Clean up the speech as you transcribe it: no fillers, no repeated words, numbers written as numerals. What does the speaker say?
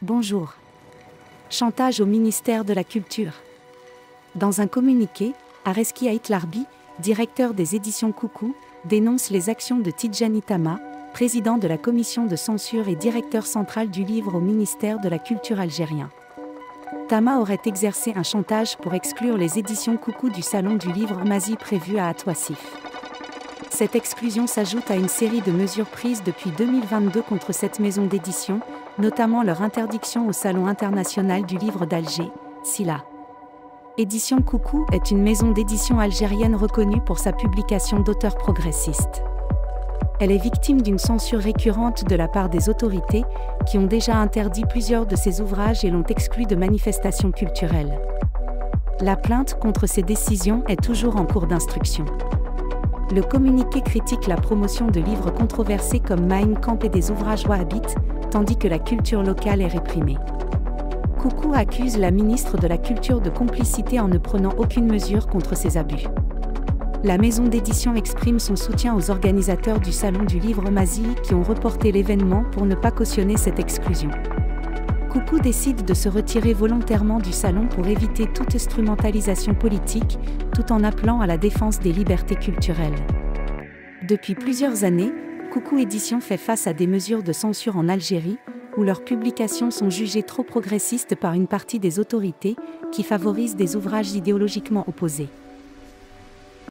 Bonjour. Chantage au ministère de la Culture. Dans un communiqué, Areski Aitlarbi, directeur des éditions Coucou, dénonce les actions de Tidjani Tama, président de la commission de censure et directeur central du livre au ministère de la Culture algérien. Tama aurait exercé un chantage pour exclure les éditions Coucou du salon du livre Mazi prévu à At-Wassif. Cette exclusion s'ajoute à une série de mesures prises depuis 2022 contre cette maison d'édition, notamment leur interdiction au Salon international du livre d'Alger, SILA. Édition Coucou est une maison d'édition algérienne reconnue pour sa publication d'auteurs progressistes. Elle est victime d'une censure récurrente de la part des autorités, qui ont déjà interdit plusieurs de ses ouvrages et l'ont exclu de manifestations culturelles. La plainte contre ces décisions est toujours en cours d'instruction. Le communiqué critique la promotion de livres controversés comme Mein Kampf et des ouvrages wahhabites, tandis que la culture locale est réprimée. Coucou accuse la ministre de la Culture de complicité en ne prenant aucune mesure contre ces abus. La maison d'édition exprime son soutien aux organisateurs du Salon du livre Mazi qui ont reporté l'événement pour ne pas cautionner cette exclusion. Coucou décide de se retirer volontairement du salon pour éviter toute instrumentalisation politique, tout en appelant à la défense des libertés culturelles. Depuis plusieurs années, Coucou Édition fait face à des mesures de censure en Algérie, où leurs publications sont jugées trop progressistes par une partie des autorités, qui favorisent des ouvrages idéologiquement opposés.